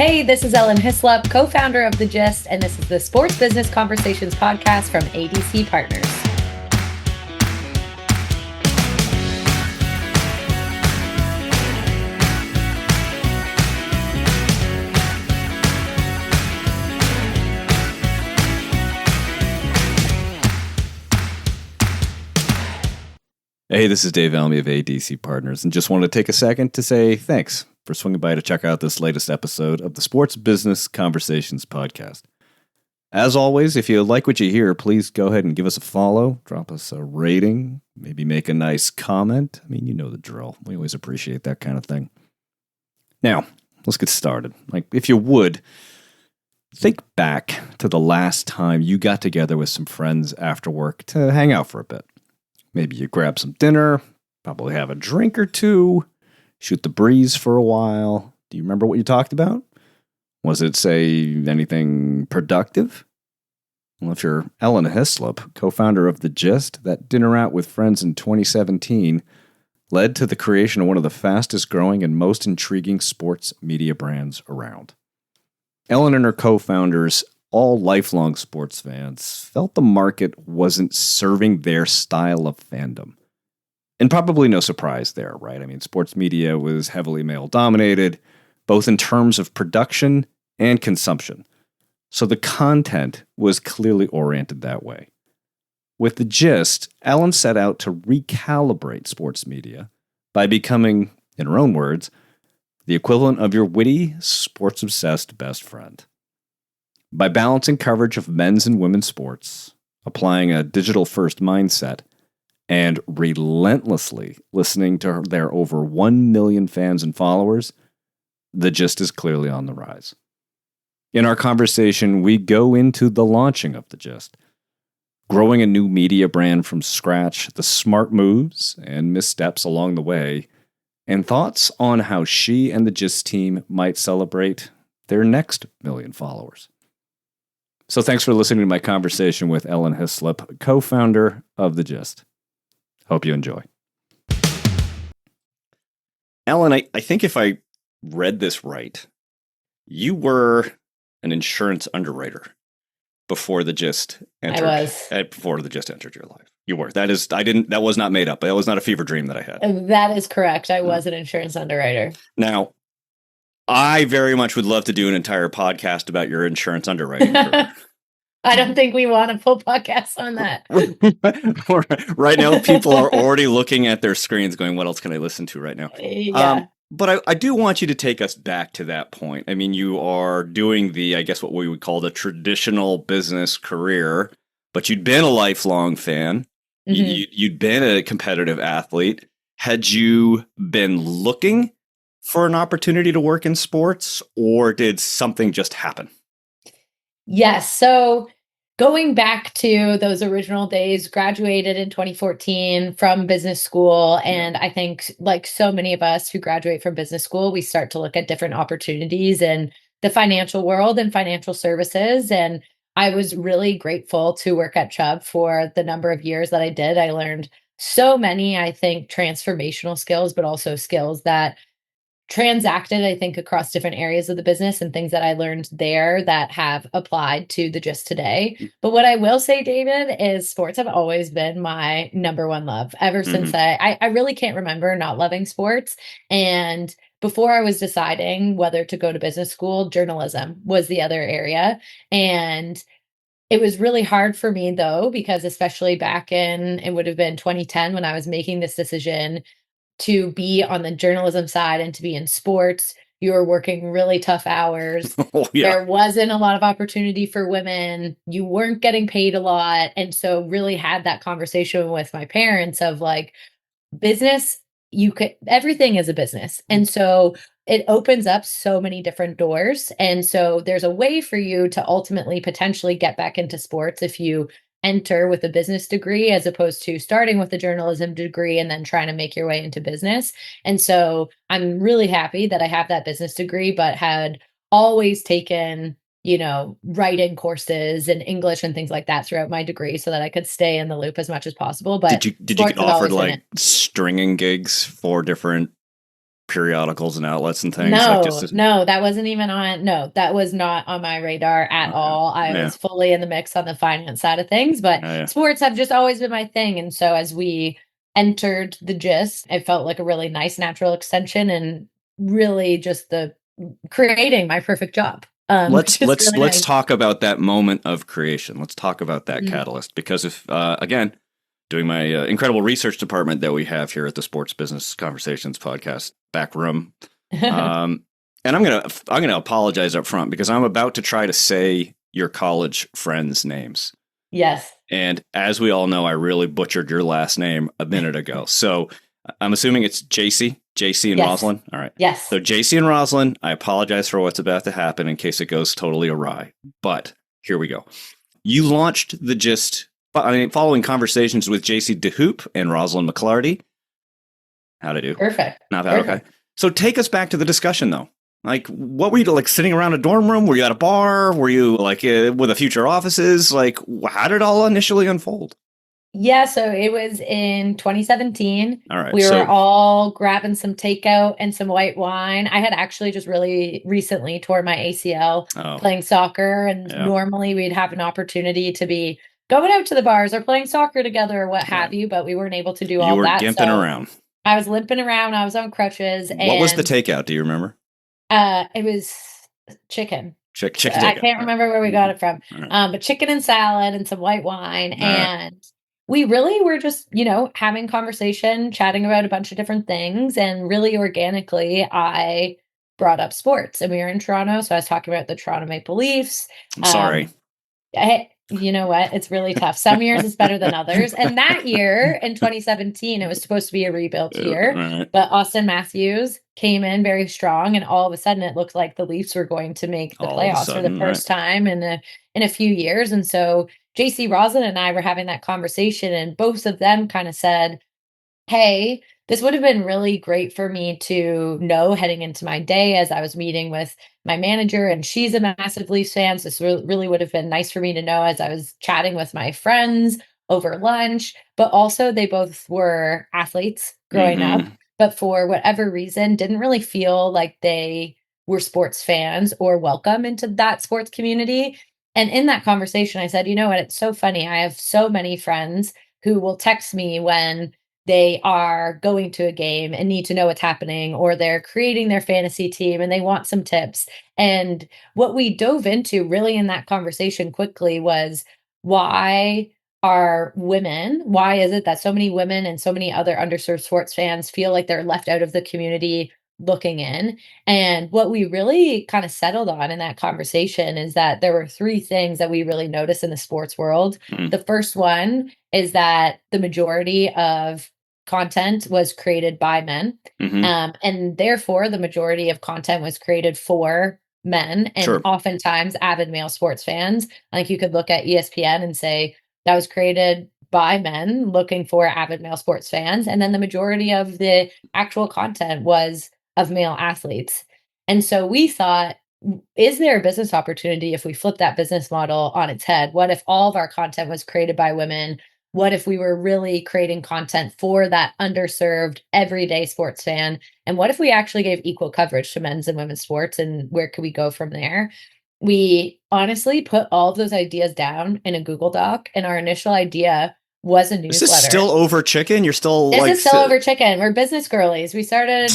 Hey, this is Ellen Hyslop, co-founder of The Gist, and this is the Sports Business Conversations podcast from ADC Partners. Hey, this is Dave Elmy of ADC Partners, and just wanted to take a second to say thanks for swinging by to check out this latest episode of the Sports Business Conversations podcast. As always, if you like what you hear, please go ahead and give us a follow, drop us a rating, maybe make a nice comment. I mean, you know the drill. We always appreciate that kind of thing. Now, let's get started. If you would, think back to the last time you got together with some friends after work to hang out for a bit. Maybe you grab some dinner, probably have a drink or two, shoot the breeze for a while. Do you remember what you talked about? Was it, say, anything productive? Well, if you're Ellen Hyslop, co-founder of The Gist, that dinner out with friends in 2017 led to the creation of one of the fastest growing and most intriguing sports media brands around. Ellen and her co-founders, all lifelong sports fans, felt the market wasn't serving their style of fandom. And probably no surprise there, right? I mean, sports media was heavily male-dominated, both in terms of production and consumption. So the content was clearly oriented that way. With The Gist, Ellen set out to recalibrate sports media by becoming, in her own words, the equivalent of your witty, sports-obsessed best friend. By balancing coverage of men's and women's sports, applying a digital-first mindset, and relentlessly listening to their over 1 million fans and followers, The Gist is clearly on the rise. In our conversation, we go into the launching of The Gist, growing a new media brand from scratch, the smart moves and missteps along the way, and thoughts on how she and the Gist team might celebrate their next million followers. So thanks for listening to my conversation with Ellen Hyslop, co-founder of The Gist. Hope you enjoy. Ellen, I think if I read this right, you were an insurance underwriter before The Gist entered. I was. Before The Gist entered your life. You were. That was not made up. That was not a fever dream that I had. That is correct. I was an insurance underwriter. Now, I very much would love to do an entire podcast about your insurance underwriting career. I don't think we want a full podcast on that. Right now, people are already looking at their screens going, what else can I listen to right now? Yeah. But I do want you to take us back to that point. I mean, you are doing what we would call the traditional business career, but you'd been a lifelong fan. Mm-hmm. You'd been a competitive athlete. Had you been looking for an opportunity to work in sports, or did something just happen? Yes. So going back to those original days, graduated in 2014 from business school. And I think like so many of us who graduate from business school, we start to look at different opportunities in the financial world and financial services. And I was really grateful to work at Chubb for the number of years that I did. I learned so many, I think, transformational skills, but also skills that transacted, I think, across different areas of the business and things that I learned there that have applied to The Gist today. But what I will say, David, is sports have always been my number one love ever since I really can't remember not loving sports. And before I was deciding whether to go to business school, journalism was the other area. And it was really hard for me, though, because especially back in, it would have been 2010 when I was making this decision to be on the journalism side and to be in sports, you were working really tough hours. There wasn't a lot of opportunity for women. You weren't getting paid a lot. And so really had that conversation with my parents of like, business, everything is a business. And so it opens up so many different doors. And so there's a way for you to ultimately potentially get back into sports if you enter with a business degree, as opposed to starting with a journalism degree and then trying to make your way into business. And so I'm really happy that I have that business degree, but had always taken, writing courses and English and things like that throughout my degree so that I could stay in the loop as much as possible. But did you get offered like stringing gigs for different periodicals and outlets and things? Like No, no, that wasn't even on. No, that was not on my radar at all. I Yeah. was fully in the mix on the finance side of things, but Yeah. sports have just always been my thing. And so as we entered the gist, it felt like a really nice natural extension and really just the creating my perfect job. Which is really Let's nice. talk about that moment of creation. Let's talk about that Mhm. catalyst, because if again, doing my incredible research department that we have here at the Sports Business Conversations podcast back room, and I'm gonna apologize up front because I'm about to try to say your college friends' names. Yes. And as we all know, I really butchered your last name a minute ago. So I'm assuming it's JC and Yes. Rosalind. All right. Yes. So JC and Rosalind, I apologize for what's about to happen in case it goes totally awry. But here we go. You launched the gist, following conversations with JC DeHoop and Rosalind McClarty. How'd I do? Perfect. Not bad. Perfect. Okay. So take us back to the discussion, though. Like, what were you like sitting around a dorm room? Were you at a bar? Were you like with a future offices? Like, how did it all initially unfold? Yeah, so it was in 2017. All right. We So were all grabbing some takeout and some white wine. I had actually just really recently tore my ACL playing soccer, and normally we'd have an opportunity to be going out to the bars or playing soccer together or what have you, but we weren't able to do all that. You were gimping around. I was limping around. I was on crutches. What was the takeout? Do you remember? It was chicken. Chicken. I can't remember where we got it from. But chicken and salad and some white wine. And we really were just, having conversation, chatting about a bunch of different things. And really organically, I brought up sports. And we were in Toronto. So I was talking about the Toronto Maple Leafs. I'm sorry. You know what? It's really tough. Some years it's better than others. And that year in 2017, it was supposed to be a rebuild year. But Austin Matthews came in very strong. And all of a sudden, it looked like the Leafs were going to make the playoffs for the first time in a few years. And so JC Roslin and I were having that conversation, and both of them kind of said, hey, this would have been really great for me to know heading into my day as I was meeting with my manager, and she's a massive Leafs fan. So this really would have been nice for me to know as I was chatting with my friends over lunch. But also, they both were athletes growing up, but for whatever reason, didn't really feel like they were sports fans or welcome into that sports community. And in that conversation, I said, you know what? It's so funny. I have so many friends who will text me when they are going to a game and need to know what's happening, or they're creating their fantasy team and they want some tips. And what we dove into really in that conversation quickly was, why is it that so many women and so many other underserved sports fans feel like they're left out of the community looking in? And what we really kind of settled on in that conversation is that there were three things that we really noticed in the sports world. The first one is that the majority of content was created by men. And therefore the majority of content was created for men, and oftentimes avid male sports fans. Like, you could look at ESPN and say that was created by men looking for avid male sports fans. And then the majority of the actual content was of male athletes. And so we thought, is there a business opportunity if we flip that business model on its head? What if all of our content was created by women? What if we were really creating content for that underserved everyday sports fan? And what if we actually gave equal coverage to men's and women's sports? And where could we go from there? We honestly put all of those ideas down in a Google Doc, and our initial idea was a newsletter. Is this still over chicken? You're still this is still over chicken. We're business girlies. We started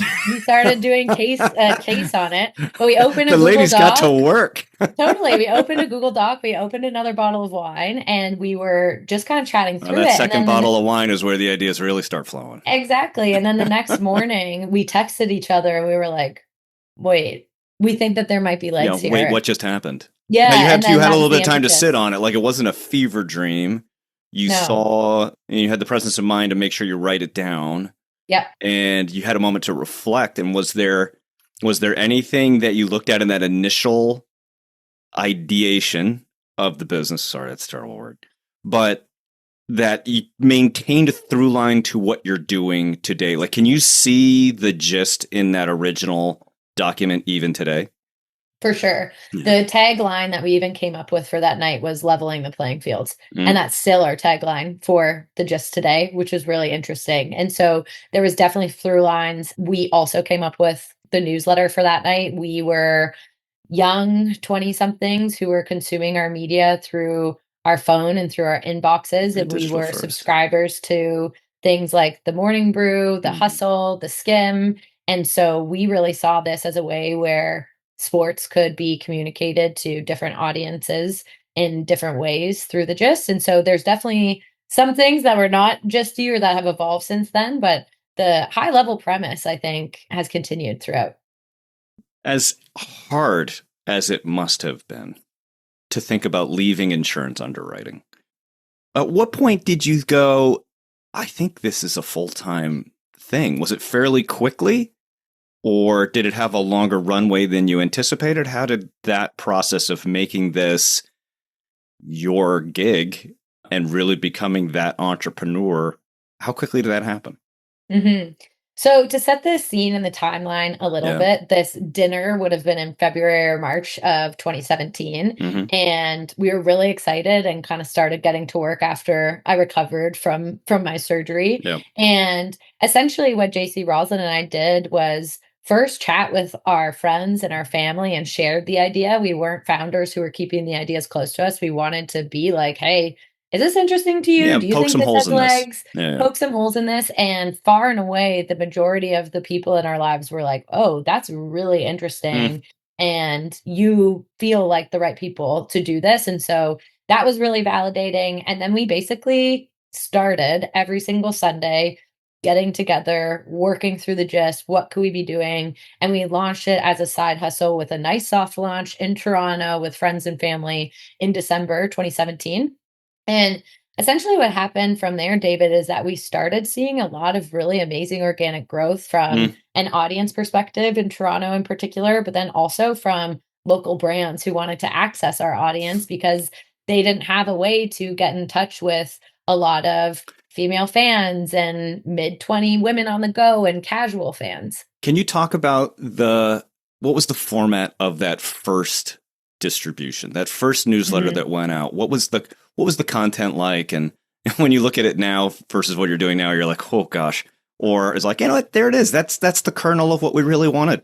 doing case on it, but we opened a the Google ladies Doc. got to work. Totally. We opened a Google Doc. We opened another bottle of wine, and we were just kind of chatting through it. That second bottle of wine is where the ideas really start flowing. Exactly. And then the next morning, we texted each other, and we were like, "Wait, we think that there might be legs here." Wait, what just happened? Yeah, you had a little bit of time to sit on it. Like, it wasn't a fever dream. You saw, and you had the presence of mind to make sure you write it down. Yeah. And you had a moment to reflect. And was there anything that you looked at in that initial ideation of the business? Sorry, that's a terrible word. But that you maintained a through line to what you're doing today? Like, can you see the gist in that original document even today? For sure. Yeah. The tagline that we even came up with for that night was leveling the playing fields. And Mm, that's still our tagline for the Just Today, which is really interesting. And so there was definitely through lines. We also came up with the newsletter for that night. We were young 20 somethings who were consuming our media through our phone and through our inboxes. And we digital were first. subscribers to things like the Morning Brew, the Mm, Hustle, the Skim. And so we really saw this as a way where sports could be communicated to different audiences in different ways through the gist. And so there's definitely some things that were not just you or that have evolved since then, but the high level premise, I think, has continued throughout. as hard as it must have been to think about leaving insurance underwriting, at what point did you go, I think this is a full time thing? Was it fairly quickly? Or did it have a longer runway than you anticipated? How did that process of making this your gig and really becoming that entrepreneur, how quickly did that happen? Mhm. So to set the scene and the timeline a little Yeah. bit, this dinner would have been in February or March of 2017, Hmm. and we were really excited and kind of started getting to work after I recovered from my surgery. Yeah. And essentially what JC Roslin and I did was first chat with our friends and our family and shared the idea. We weren't founders who were keeping the ideas close to us. We wanted to be like, "Hey, is this interesting to you? Yeah. Do you Poke think some this holes has in this. legs?" Yeah. Poke some holes in this, and far and away the majority of the people in our lives were like, "Oh, that's really Mm. interesting, and you feel like the right people to do this." And so that was really validating, and then we basically started every single Sunday getting together, working through the gist, what could we be doing? And we launched it as a side hustle with a nice soft launch in Toronto with friends and family in December 2017. And essentially, what happened from there, David, is that we started seeing a lot of really amazing organic growth from Mm. an audience perspective in Toronto in particular, but then also from local brands who wanted to access our audience because they didn't have a way to get in touch with a lot of female fans and mid 20 women on the go and casual fans. Can you talk about what was the format of that first distribution, that first newsletter Mhm. that went out? What was the content like? And when you look at it now versus what you're doing now, you're like, oh gosh. Or it's like, you know what, there it is. That's the kernel of what we really wanted.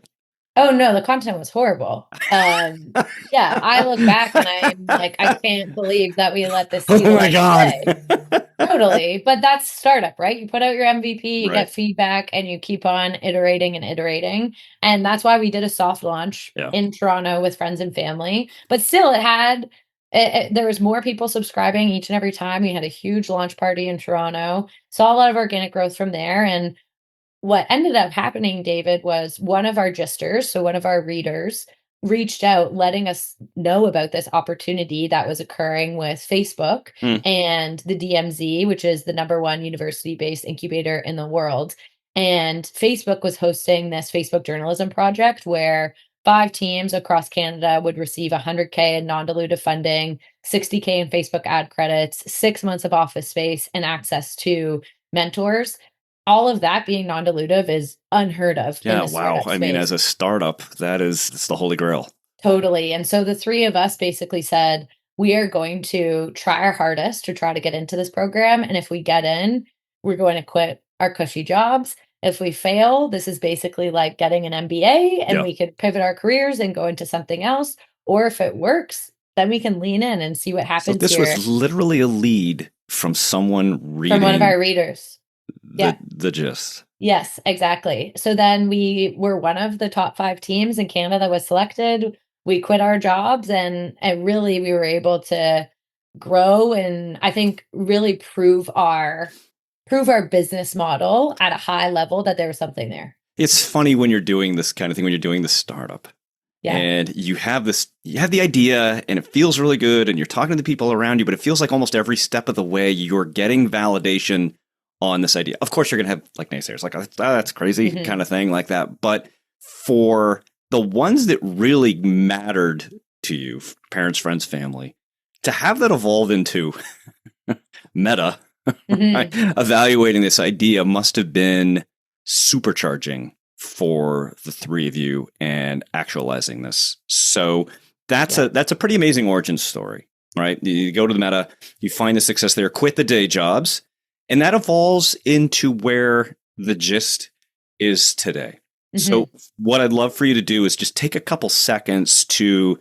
Oh, no, the content was horrible. Yeah, I look back and I'm like, I can't believe that we let this see Oh the my light of God. day. Totally, but that's startup, right? You put out your MVP, you Right. get feedback, and you keep on iterating and iterating, and that's why we did a soft launch Yeah. in Toronto with friends and family, but still it had there was more people subscribing each and every time. We had a huge launch party in Toronto, saw a lot of organic growth from there, and what ended up happening, David, was one of our gisters, so one of our readers, reached out letting us know about this opportunity that was occurring with Facebook Mm. and the DMZ, which is the number one university based incubator in the world. And Facebook was hosting this Facebook journalism project where five teams across Canada would receive 100K in non dilutive funding, 60K in Facebook ad credits, 6 months of office space, and access to mentors. All of that being non-dilutive is unheard of in Yeah. the Wow. startup I mean, space. as a startup, it's the holy grail. Totally, and so the 3 of us basically said, "We are going to try our hardest to try to get into this program, and if we get in, we're going to quit our cushy jobs. If we fail, this is basically like getting an MBA, and Yeah. we could pivot our careers and go into something else, or if it works, then we can lean in and see what So happens this here," was literally a lead from someone from one of reading our readers. Yeah. the gist. Yes, exactly. So then we were one of the top 5 teams in Canada that was selected. We quit our jobs and really we were able to grow and I think really prove our business model at a high level that there was something there. It's funny when you're doing this kind of thing, when you're doing the startup Yeah. and you have the idea and it feels really good and you're talking to the people around you, but it feels like almost every step of the way you're getting validation on this idea. Of course, you're going to have like naysayers, like, oh, that's crazy Mhm. kind of thing like that. But for the ones that really mattered to you, parents, friends, family, to have that evolve into meta, Mhm. evaluating this idea must have been supercharging for the three of you and actualizing this. So that's a pretty amazing origin story, right? You go to the Meta, you find the success there, quit the day jobs, and that evolves into where the gist is today. So what I'd love for you to do is just take a couple seconds to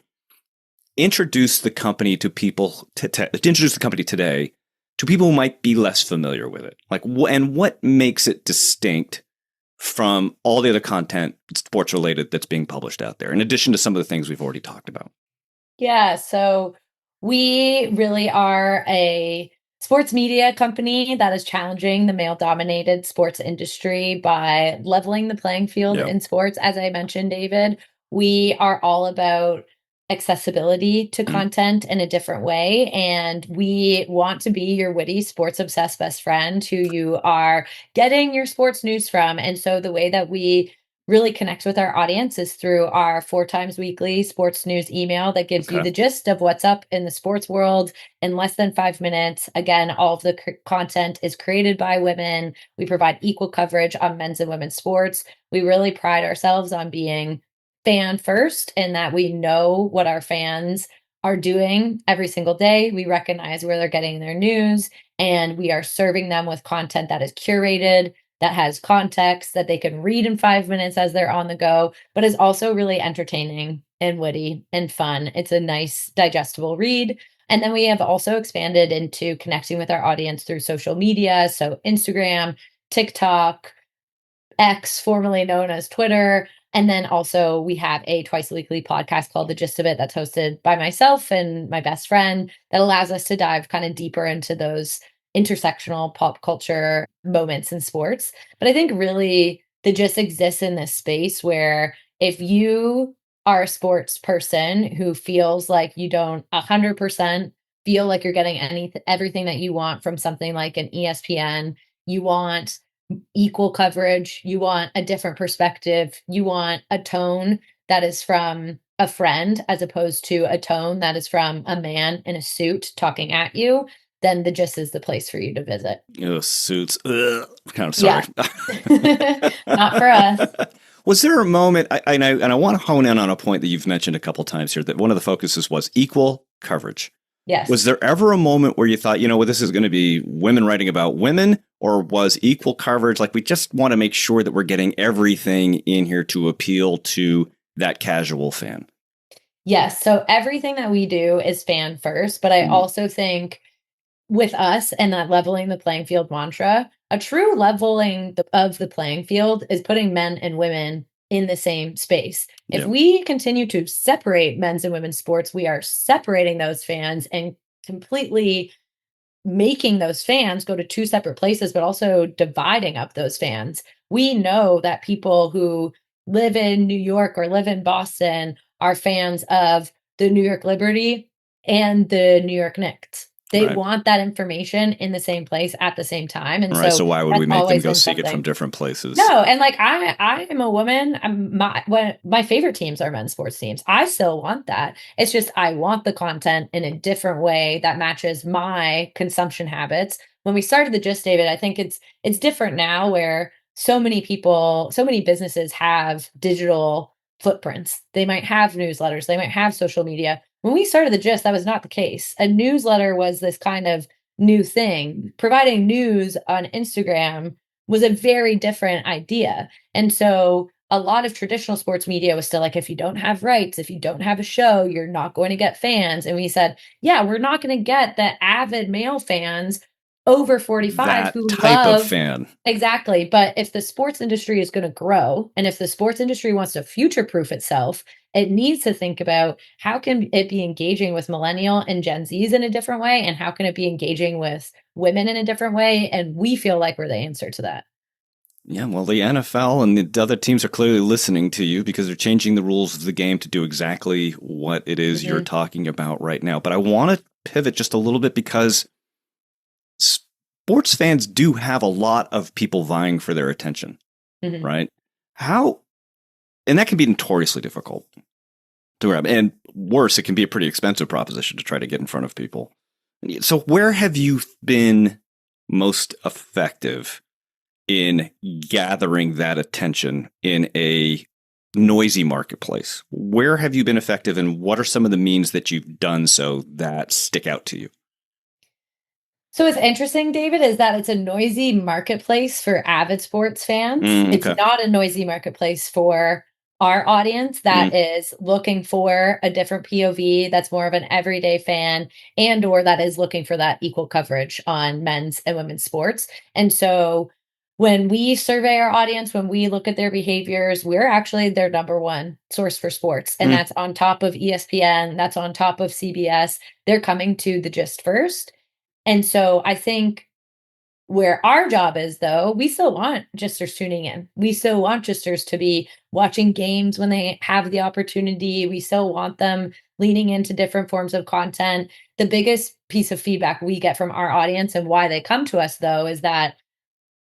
introduce the company to people, to introduce the company today to people who might be less familiar with it. Like, and what makes it distinct from all the other content sports related that's being published out there, in addition to some of the things we've already talked about. Yeah, so we really are a sports media company that is challenging the male-dominated sports industry by leveling the playing field in sports. As I mentioned, David, we are all about accessibility to content in a different way, and we want to be your witty, sports-obsessed best friend who you are getting your sports news from. And so the way that we really connect with our audience is through our 4 times weekly sports news email that gives you the gist of what's up in the sports world in less than 5 minutes. Again, all of the content is created by women. We provide equal coverage on men's and women's sports. We really pride ourselves on being fan first, in that we know what our fans are doing every single day. We recognize where they're getting their news, and we are serving them with content that is curated, that has context, that they can read in 5 minutes as they're on the go, but is also really entertaining and witty and fun. It's a nice, digestible read. And then we have also expanded into connecting with our audience through social media. So Instagram, TikTok, X, formerly known as Twitter. And then also we have a twice weekly podcast called The Gist of It that's hosted by myself and my best friend that allows us to dive kind of deeper into those intersectional pop culture moments in sports. But I think really the gist exists in this space where if you are a sports person who feels like you don't 100% feel like you're getting everything that you want from something like an ESPN, you want equal coverage, you want a different perspective, you want a tone that is from a friend as opposed to a tone that is from a man in a suit talking at you, then the gist is the place for you to visit. Oh, suits. Ugh. Kind of sorry. Yeah. Not for us. Was there a moment, and I want to hone in on a point that you've mentioned a couple times here, that one of the focuses was equal coverage. Yes. Was there ever a moment where you thought, you know, well, this is going to be women writing about women, or was equal coverage like, we just want to make sure that we're getting everything in here to appeal to that casual fan? Yes. So everything that we do is fan first, but I also think with us and that leveling the playing field mantra, a true leveling of the playing field is putting men and women in the same space. If we continue to separate men's and women's sports, we are separating those fans and completely making those fans go to 2 separate places, but also dividing up those fans. We know that people who live in New York or live in Boston are fans of the New York Liberty and the New York Knicks. They want that information in the same place at the same time. And so why would we make them go seek it from different places? No, and like I am a woman. My favorite teams are men's sports teams. I still want that. It's just I want the content in a different way that matches my consumption habits. When we started the Gist, David, I think it's different now, where so many people, so many businesses have digital footprints. They might have newsletters, they might have social media. When we started the Gist, that was not the case. A newsletter was this kind of new thing. Providing news on Instagram was a very different idea. And so a lot of traditional sports media was still like, if you don't have rights, if you don't have a show, you're not going to get fans. And we said, yeah, we're not going to get the avid male fans over 45 that who type love of fan. Exactly. But if the sports industry is going to grow, and if the sports industry wants to future proof itself, it needs to think about how can it be engaging with millennial and Gen Zs in a different way, and how can it be engaging with women in a different way. And we feel like we're the answer to that. Yeah, well, the NFL and the other teams are clearly listening to you, because they're changing the rules of the game to do exactly what it is you're talking about right now. But I want to pivot just a little bit, because sports fans do have a lot of people vying for their attention, right? And that can be notoriously difficult to grab. And worse, it can be a pretty expensive proposition to try to get in front of people. So where have you been most effective in gathering that attention in a noisy marketplace? Where have you been effective, and what are some of the means that you've done so that stick out to you? So what's interesting, David, is that it's a noisy marketplace for avid sports fans. It's Okay. not a noisy marketplace for our audience that Mm, is looking for a different POV, that's more of an everyday fan, and or that is looking for that equal coverage on men's and women's sports. And so when we survey our audience, when we look at their behaviors, we're actually their number one source for sports. And mm. that's on top of ESPN, that's on top of CBS. They're coming to the gist first. And so I think where our job is, though, we still want gisters tuning in. We still want gisters to be watching games when they have the opportunity. We still want them leaning into different forms of content. The biggest piece of feedback we get from our audience and why they come to us, though, is that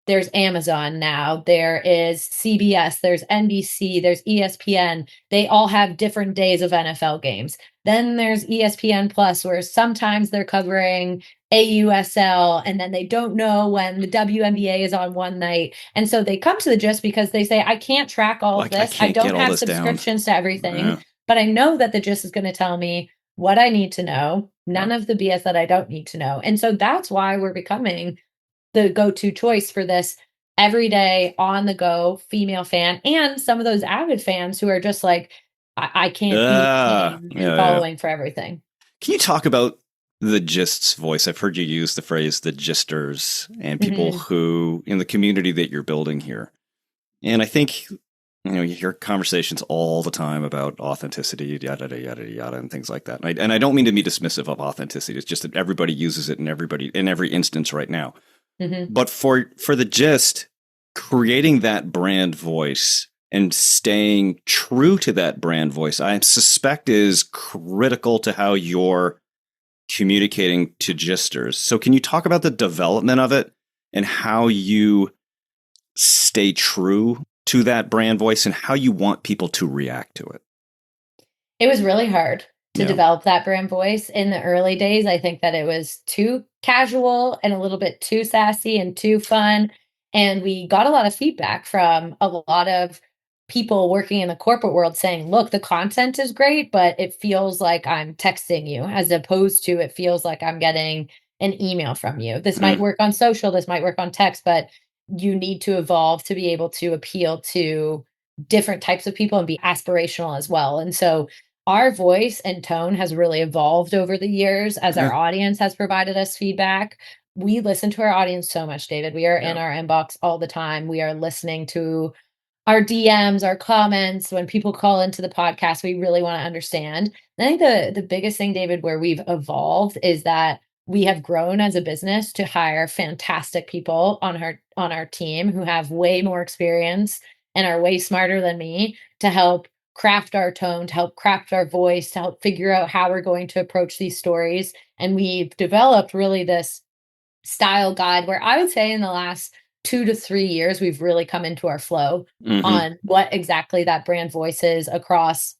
there's Amazon now, there is CBS, there's NBC, there's ESPN. They all have different days of NFL games. Then there's ESPN Plus, where sometimes they're covering AUSL and then they don't know when the WNBA is on one night. And so they come to the gist because they say, I can't track all of Like, I this. I can't get don't all have this down. subscriptions to everything, Yeah. but I know that the gist is going to tell me what I need to know, Yeah. none of the BS that I don't need to know. And so that's why we're becoming the go-to choice for this everyday on the go female fan and some of those avid fans who are just like, I can't maintain Yeah, yeah. following for everything. Can you talk about the gist's voice? I've heard you use the phrase the gisters and people Mhm. who in the community that you're building here. And I think, you hear conversations all the time about authenticity, yada, yada, yada, yada, and things like that. And I don't mean to be dismissive of authenticity. It's just that everybody uses it in every instance right now. Mhm. But for the gist, creating that brand voice and staying true to that brand voice, I suspect is critical to how you're communicating to gisters. So can you talk about the development of it and how you stay true to that brand voice and how you want people to react to it? It was really hard to Yeah. develop that brand voice in the early days. I think that it was too casual and a little bit too sassy and too fun. And we got a lot of feedback from a lot of people working in the corporate world saying, look, the content is great, but it feels like I'm texting you as opposed to it feels like I'm getting an email from you. This might Mm. work on social, this might work on text, but you need to evolve to be able to appeal to different types of people and be aspirational as well. And so our voice and tone has really evolved over the years as Yeah. our audience has provided us feedback. We listen to our audience so much, David. We are in Yeah. our inbox all the time. We are listening to our DMs, our comments. When people call into the podcast, we really want to understand. And I think the biggest thing, David, where we've evolved is that we have grown as a business to hire fantastic people on our team who have way more experience and are way smarter than me to help craft our tone, to help craft our voice, to help figure out how we're going to approach these stories. And we've developed really this style guide where I would say in the last 2 to 3 years, we've really come into our flow Mm-hmm. on what exactly that brand voice is across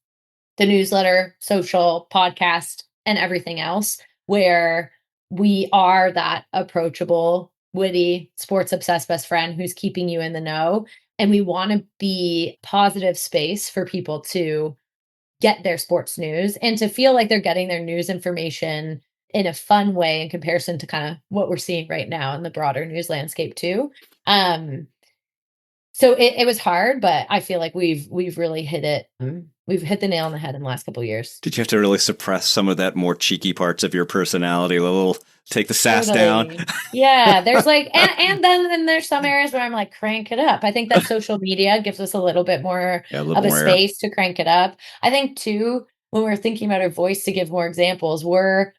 the newsletter, social, podcast, and everything else, where we are that approachable, witty, sports obsessed best friend who's keeping you in the know. And we want to be positive space for people to get their sports news and to feel like they're getting their news information in a fun way in comparison to kind of what we're seeing right now in the broader news landscape too. Um, so it was hard, but I feel like we've really hit it. We've hit the nail on the head in the last couple of years. Did you have to really suppress some of that more cheeky parts of your personality? A little take the sass down. Totally. Yeah, there's like and then there's some areas where I'm like crank it up. I think that social media gives us a little bit more Yeah, a little of bit a more air. space to crank it up. I think too when we're thinking about our voice to give more examples, we're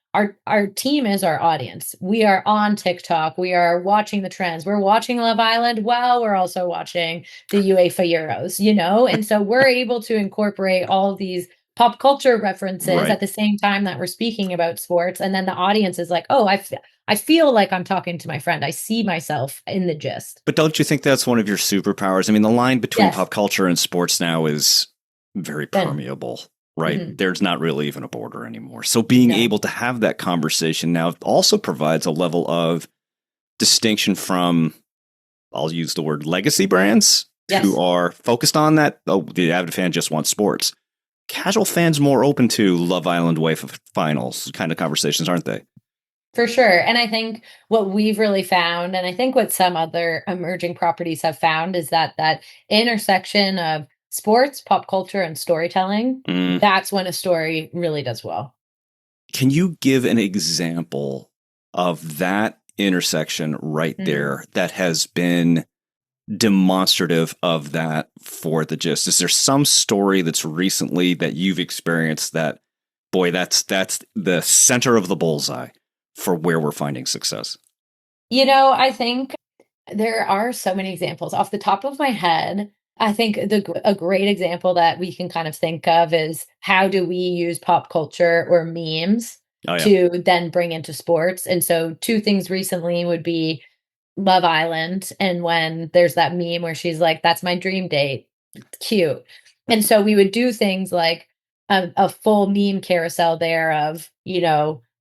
our team is our audience. We are on TikTok. We are watching the trends. We're watching Love Island while we're also watching the UEFA Euros, you know? And so we're able to incorporate all of these pop culture references Right. at the same time that we're speaking about sports. And then the audience is like, oh, I feel like I'm talking to my friend. I see myself in the gist. But don't you think that's one of your superpowers? I mean, the line between Yes. pop culture and sports now is very Then, permeable, right? mhm, There's not really even a border anymore. So being no. able to have that conversation now also provides a level of distinction from I'll use the word legacy brands who Yes. are focused on that. Oh, the avid fan just wants sports. Casual fans more open to Love Island Wave of Finals kind of conversations, aren't they? For sure. And I think what we've really found, and I think what some other emerging properties have found, is that that intersection of sports, pop culture, and storytelling, Mm. that's when a story really does well. Can you give an example of that intersection right Mm. there that has been demonstrative of that for the gist? Is there some story that's recently that you've experienced that, boy, that's the center of the bullseye for where we're finding success? I think there are so many examples. Off the top of my head, I think a great example that we can kind of think of is how do we use pop culture or memes Oh yeah. to then bring into sports? And so two things recently would be Love Island, and when there's that meme where she's like, "That's my dream date." Cute. And so we would do things like a full meme carousel there of,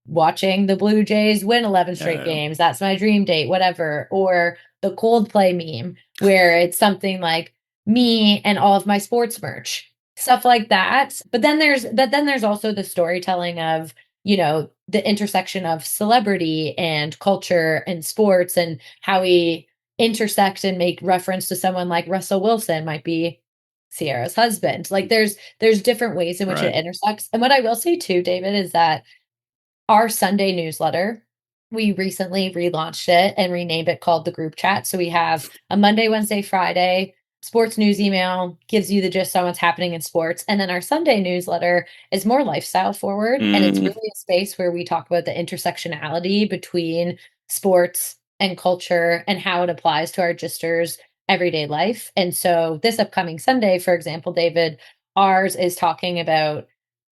watching the Blue Jays win 11 straight Yeah. games. That's my dream date, whatever. Or the Coldplay meme where it's something like me and all of my sports merch, stuff like that. But then there's also the storytelling of, the intersection of celebrity and culture and sports, and how we intersect and make reference to someone like Russell Wilson might be Sierra's husband. Like there's different ways in which it Right. intersects. And what I will say too, David, is that our Sunday newsletter, we recently relaunched it and renamed it called the group chat. So we have a Monday, Wednesday, Friday sports news email, gives you the gist on what's happening in sports. And then our Sunday newsletter is more lifestyle forward. And it's Mm. really a space where we talk about the intersectionality between sports and culture and how it applies to our gisters' everyday life. And so this upcoming Sunday, for example, David, ours is talking about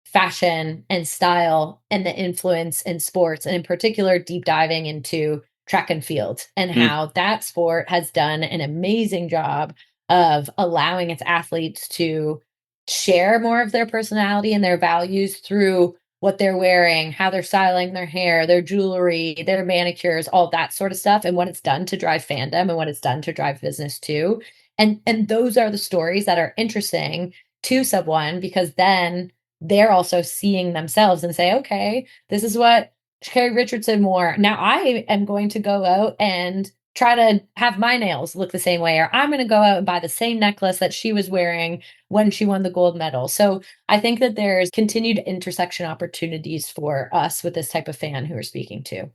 fashion and style and the influence in sports, and in particular, deep diving into track and field and Mm. how that sport has done an amazing job of allowing its athletes to share more of their personality and their values through what they're wearing, how they're styling their hair, their jewelry, their manicures, all that sort of stuff, and what it's done to drive fandom and what it's done to drive business too. And those are the stories that are interesting to someone, because then they're also seeing themselves and say, okay, this is what Carrie Richardson wore. Now I am going to go out and try to have my nails look the same way, or I'm going to go out and buy the same necklace that she was wearing when she won the gold medal. So I think that there's continued intersection opportunities for us with this type of fan who we're speaking to.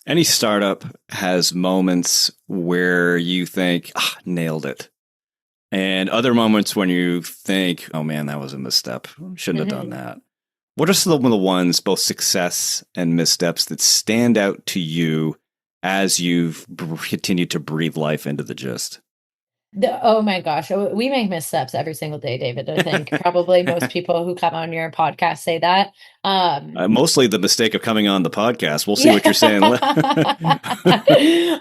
Any startup has moments where you think, nailed it. And other moments when you think, oh man, that was a misstep. Shouldn't have done Mhm. that. What are some of the ones, both success and missteps, that stand out to you as you've continued to breathe life into the gist? Oh my gosh, we make missteps every single day, David. I think probably most people who come on your podcast say that. Mostly the mistake of coming on the podcast. We'll see Yeah. what you're saying.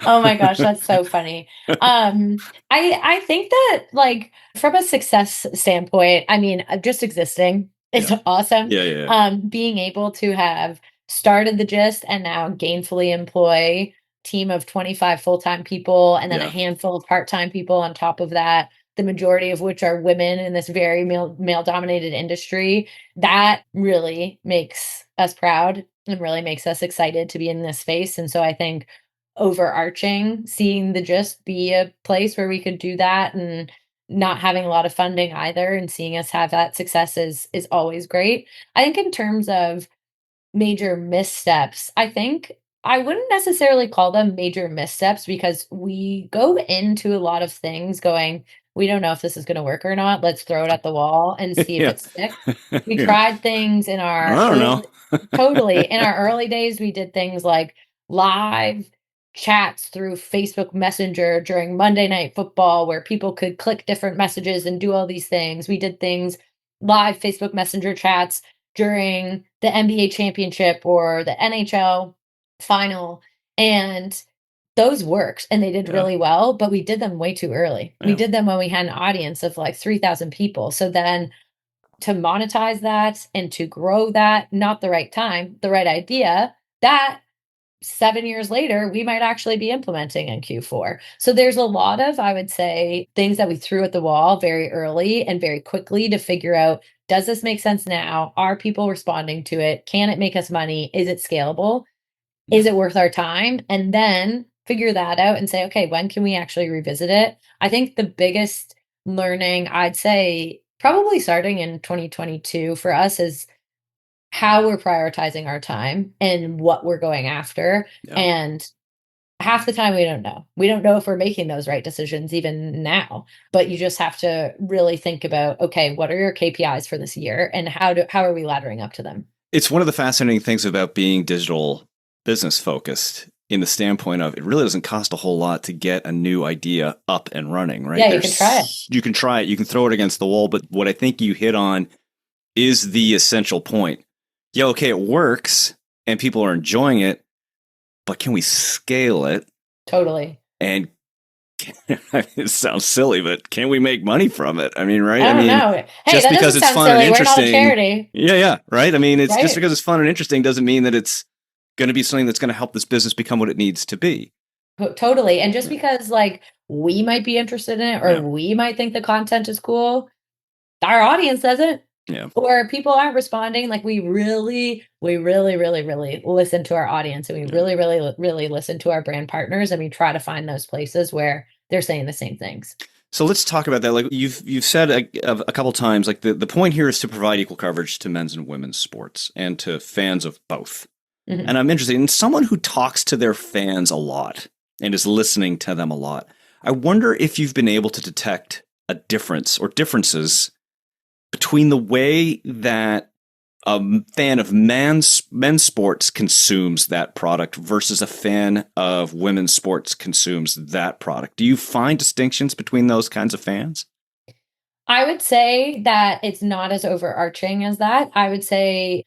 Oh my gosh, that's so funny. I think that, like, from a success standpoint, I mean, just existing is Yeah. awesome. Yeah. Being able to have started the gist and now gainfully employ team of 25 full-time people and then a Yeah. handful of part-time people on top of that, the majority of which are women in this very male dominated industry, that really makes us proud and really makes us excited to be in this space. And so I think overarching, seeing the gist be a place where we could do that, and not having a lot of funding either, and seeing us have that success is always great. I think in terms of major missteps, I think I wouldn't necessarily call them major missteps, because we go into a lot of things going, we don't know if this is going to work or not. Let's throw it at the wall and see if Yeah. it sticks. We Yeah. tried things in I our don't know. early, totally. In our early days, we did things like live chats through Facebook Messenger during Monday Night Football, where people could click different messages and do all these things. We did things live Facebook Messenger chats during the NBA championship or the NHL final. And those worked and they did Yeah. really well, but we did them way too early. We Yeah. did them when we had an audience of like 3,000 people. So then to monetize that and to grow that, not the right time, the right idea, that 7 years later, we might actually be implementing in Q4. So there's a lot of, I would say, things that we threw at the wall very early and very quickly to figure out, does this make sense now? Are people responding to it? Can it make us money? Is it scalable? Is it worth our time? And then figure that out and say, okay, when can we actually revisit it? I think the biggest learning, I'd say, probably starting in 2022 for us is how we're prioritizing our time and what we're going after. Yeah. And half the time we don't know. We don't know if we're making those right decisions even now. But you just have to really think about, okay, what are your KPIs for this year and how are we laddering up to them? It's one of the fascinating things about being digital business focused in the standpoint of it really doesn't cost a whole lot to get a new idea up and running, right? Yeah, you can try it. You can try it, you can throw it against the wall, but what I think you hit on is the essential point. Yeah, okay, it works and people are enjoying it, but can we scale it? Totally. And it sounds silly, but can we make money from it? I mean, right? I don't know. Hey, just that because doesn't it's sound fun silly. and We're not a interesting. charity. Yeah, right. I mean, it's Right. just because it's fun and interesting doesn't mean that it's going to be something that's going to help this business become what it needs to be. Totally. And just because like we might be interested in it or Yeah. we might think the content is cool, our audience doesn't. Yeah. Or people aren't responding. Like we really, really listen to our audience, and we really listen to our brand partners, and we try to find those places where they're saying the same things. So let's talk about that. Like you've said a couple times, like the point here is to provide equal coverage to men's and women's sports and to fans of both. Mhm. And I'm interested in someone who talks to their fans a lot and is listening to them a lot. I wonder if you've been able to detect a difference or differences between the way that a fan of men's sports consumes that product versus a fan of women's sports consumes that product. Do you find distinctions between those kinds of fans? I would say that it's not as overarching as that. I would say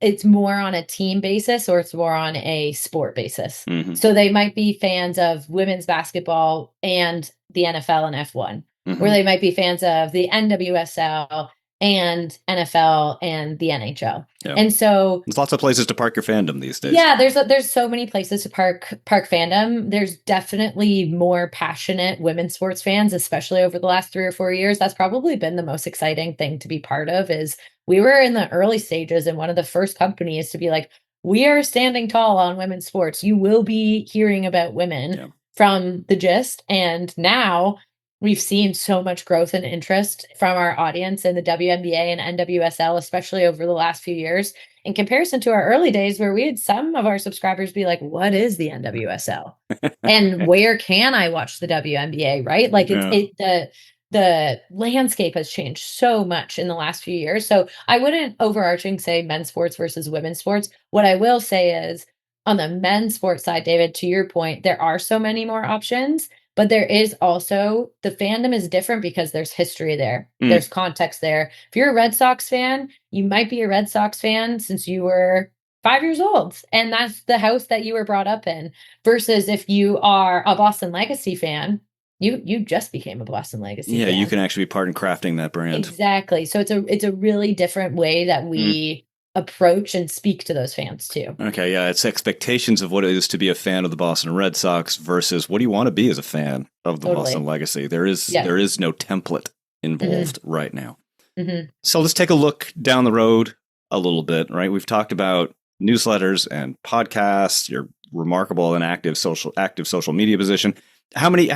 it's more on a team basis or it's more on a sport basis. Mm-hmm. So they might be fans of women's basketball and the NFL and F1, Mm-hmm. or they might be fans of the NWSL and NFL and the NHL. Yeah. And so there's lots of places to park your fandom these days. yeah, there's so many places to park fandom. There's definitely more passionate women's sports fans, especially over the last 3 or 4 years. That's probably been the most exciting thing to be part of. Is we were in the early stages and one of the first companies to be like, we are standing tall on women's sports. You will be hearing about women from the gist. And now we've seen so much growth and interest from our audience in the WNBA and NWSL, especially over the last few years, in comparison to our early days where we had some of our subscribers be like, what is the NWSL? And where can I watch the WNBA? Right? Like the landscape has changed so much in the last few years. So I wouldn't overarching say men's sports versus women's sports. What I will say is on the men's sports side, David, to your point, there are so many more options. But there is also the fandom is different because there's history there. There's context there. If you're a Red Sox fan, you might be a Red Sox fan since you were 5 years old. And that's the house that you were brought up in. Versus if you are a Boston Legacy fan, you just became a Boston Legacy fan. You can actually be part in crafting that brand. Exactly. So it's a really different way that we approach and speak to those fans too. Okay, yeah, it's expectations of what it is to be a fan of the Boston Red Sox versus what do you want to be as a fan of the Boston Legacy. There is no template involved right now. Mm-hmm. So let's take a look down the road a little bit, right? We've talked about newsletters and podcasts, your remarkable and active social media position. How many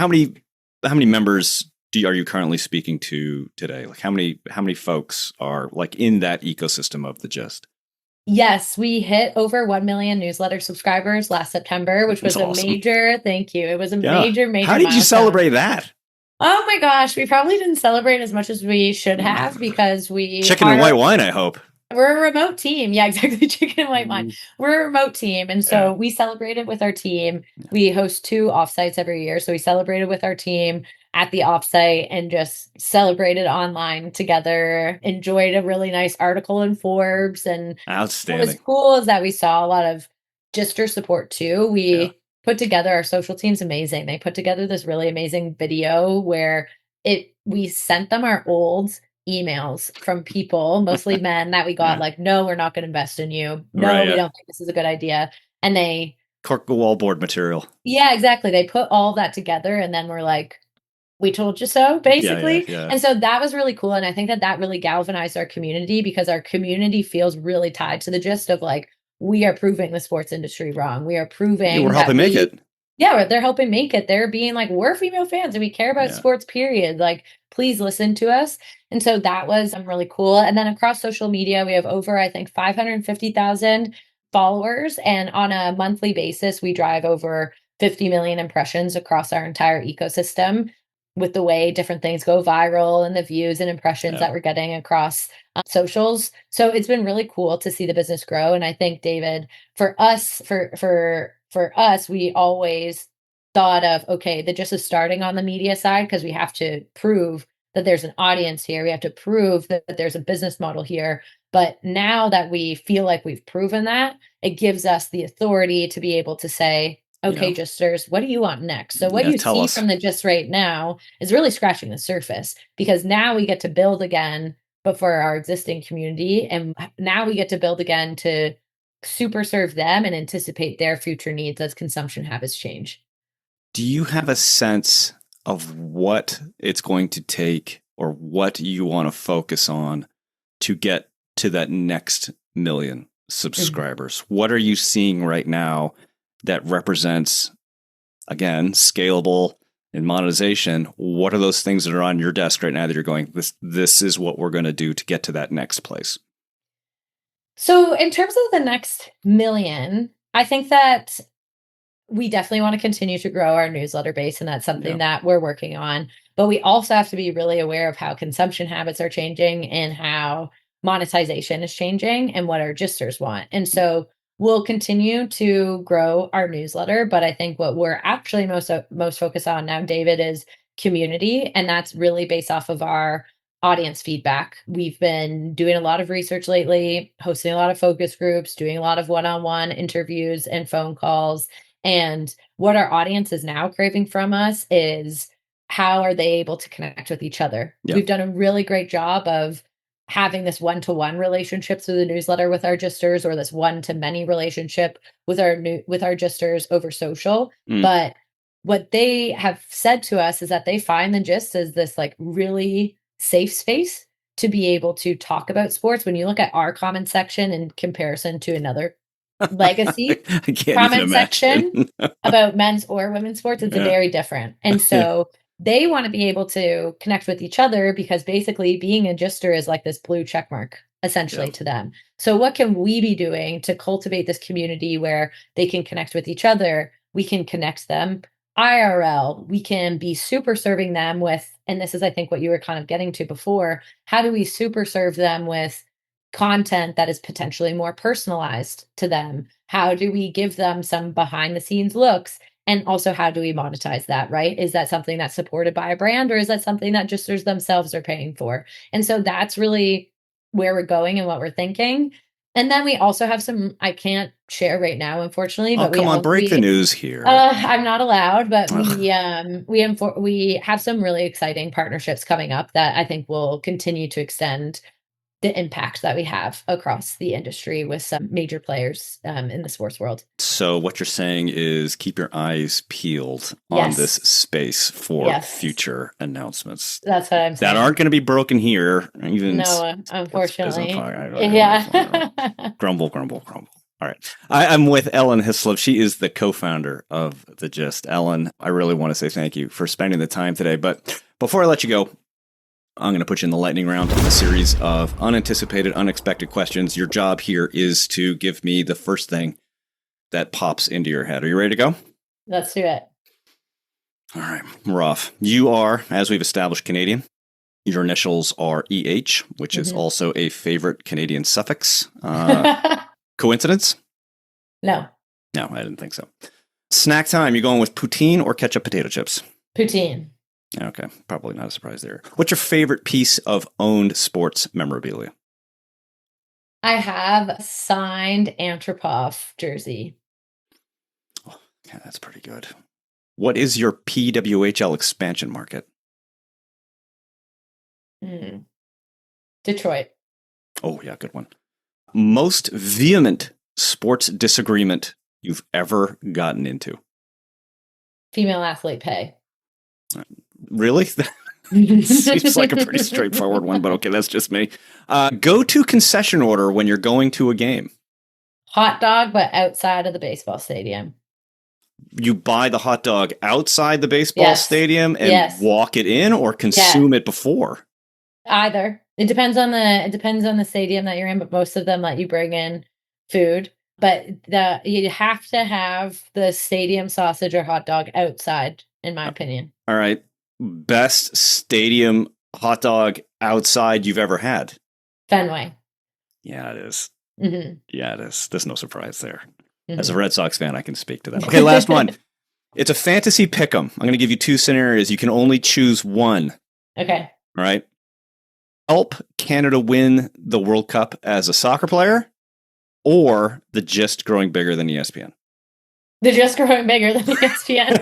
members are you currently speaking to today? Like how many folks are like in that ecosystem of the gist? Yes, we hit over 1 million newsletter subscribers last September, which was awesome. Thank you. It was a major How did you celebrate that? Oh my gosh, we probably didn't celebrate as much as we should have because chicken and white wine, I hope. We're a remote team. Yeah, exactly. Chicken and white wine. We're a remote team. And so we celebrated with our team. We host 2 offsites every year. So we celebrated with our team at the offsite and just celebrated online together, enjoyed a really nice article in Forbes. And outstanding. What was cool is that we saw a lot of Gister support too. We put together, our social team's amazing. They put together this really amazing video where we sent them our old emails from people, mostly men, that we got like, no, we're not going to invest in you. No, we don't think this is a good idea. and they Cork wallboard material. yeah, exactly. They put all that together and then we're like, we told you so, Yeah, yeah, basically. yeah. And so that was really cool. And I think that that really galvanized our community because our community feels really tied to the gist of like, we are proving the sports industry wrong. We are You were proving that helping make we, it. yeah, they're helping make it. They're being like, we're female fans and we care about Yeah. sports, period. Like, please listen to us. And so that was really cool. And then across social media, we have over, I think, 550,000 followers. And on a monthly basis, we drive over 50 million impressions across our entire ecosystem with the way different things go viral and the views and impressions Yeah. that we're getting across socials. So it's been really cool to see the business grow. And I think, David, for us, we always thought of, okay, the just is starting on the media side because we have to prove that there's an audience here. We have to prove that there's a business model here. But now that we feel like we've proven that, it gives us the authority to be able to say, Yeah. okay, Justers, what do you want next? So what Yeah. you Tell see us. from the Just right now is really scratching the surface because now we get to build again, but for our existing community. And now we get to build again to super serve them and anticipate their future needs as consumption habits change. Do you have a sense of what it's going to take or what you want to focus on to get to that next million subscribers? What are you seeing right now that represents, again, scalable and monetization? What are those things that are on your desk right now that you're going, this is what we're going to do to get to that next place? So, in terms of the next million, I think that we definitely want to continue to grow our newsletter base, and that's Yeah. something that we're working on. But we also have to be really aware of how consumption habits are changing and how monetization is changing and what our gisters want. And so we'll continue to grow our newsletter, but I think what we're actually most focused on now, David, is community, and that's really based off of our audience feedback. We've been doing a lot of research lately, hosting a lot of focus groups, doing a lot of one-on-one interviews and phone calls, and what our audience is now craving from us is how are they able to connect with each other? Yeah. We've done a really great job of having this one-to-one relationship through the newsletter with our gisters or this one-to-many relationship with our gisters over social. Mm. But what they have said to us is that they find the gist as this like really safe space to be able to talk about sports. When you look at our comment section in comparison to another legacy I can't even comment section imagine. about men's or women's sports, it's a Yeah. very different. And Yeah. so they want to be able to connect with each other because basically being a gister is like this blue check mark essentially Yeah. to them. So what can we be doing to cultivate this community where they can connect with each other? We can connect them IRL. We can be super serving them with, and this is I think what you were kind of getting to before, how do we super serve them with content that is potentially more personalized to them? How do we give them some behind the scenes looks? And also, how do we monetize that, right? Is that something that's supported by a brand or is that something that justers themselves are paying for? And so that's really where we're going and what we're thinking. And then we also have some I can't share right now, unfortunately, Oh, but come on, break the news here. I'm not allowed, but Ugh. we have some really exciting partnerships coming up that I think will continue to extend the impact that we have across the industry with some major players in the sports world. So what you're saying is keep your eyes peeled on this Yes. space for Yes. future announcements That's what I'm that saying. aren't going to be broken here. Even No, sports business. unfortunately. I Yeah. grumble, grumble, grumble. All right. I'm with Ellen Hyslop. She is the co-founder of The Gist. Ellen, I really want to say thank you for spending the time today. But before I let you go, I'm going to put you in the lightning round with a series of unanticipated, unexpected questions. Your job here is to give me the first thing that pops into your head. Are you ready to go? Let's do it. All right, we're off. You are, as we've established, Canadian. Your initials are EH, which is also a favorite Canadian suffix. Coincidence? No. No, I didn't think so. Snack time. You going with poutine or ketchup potato chips? Poutine. Okay, probably not a surprise there. What's your favorite piece of owned sports memorabilia? I have a signed Antropov jersey. Oh, yeah, that's pretty good. What is your PWHL expansion market? Detroit. Oh, yeah, good one. Most vehement sports disagreement you've ever gotten into? Female athlete pay. Really? Seems like a pretty straightforward one, but okay, that's just me. Go-to concession order when you're going to a game. Hot dog, but outside of the baseball stadium. You buy the hot dog outside the baseball stadium and walk it in, or consume it before? Either. It depends on the stadium that you're in, but most of them let you bring in food. But you have to have the stadium sausage or hot dog outside, in my opinion. All right. Best stadium hot dog outside you've ever had? Fenway. Yeah, it is. Mm-hmm. Yeah, it is. There's no surprise there. Mm-hmm. As a Red Sox fan, I can speak to that. Okay, last one. It's a fantasy pick'em. I'm going to give you two scenarios. You can only choose one. Okay. All right. Help Canada win the World Cup as a soccer player, or the Gist growing bigger than ESPN? The Gist growing bigger than ESPN.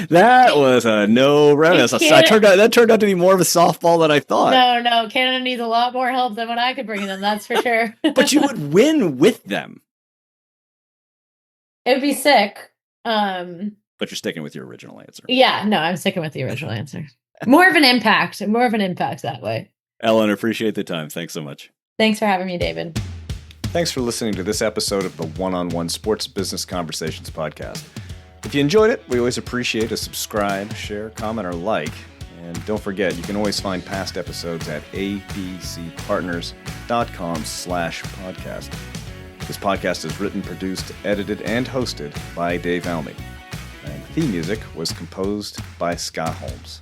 that was a no-brainer. That turned out to be more of a softball than I thought. No. Canada needs a lot more help than what I could bring them. That's for sure. But you would win with them. It would be sick. But you're sticking with your original answer. Yeah, no, I'm sticking with the original answer. More of an impact that way. Ellen, appreciate the time. Thanks so much. Thanks for having me, David. Thanks for listening to this episode of the One-on-One Sports Business Conversations podcast. If you enjoyed it, we always appreciate a subscribe, share, comment, or like. And don't forget, you can always find past episodes at abcpartners.com/podcast. This podcast is written, produced, edited, and hosted by Dave Almy. And theme music was composed by Scott Holmes.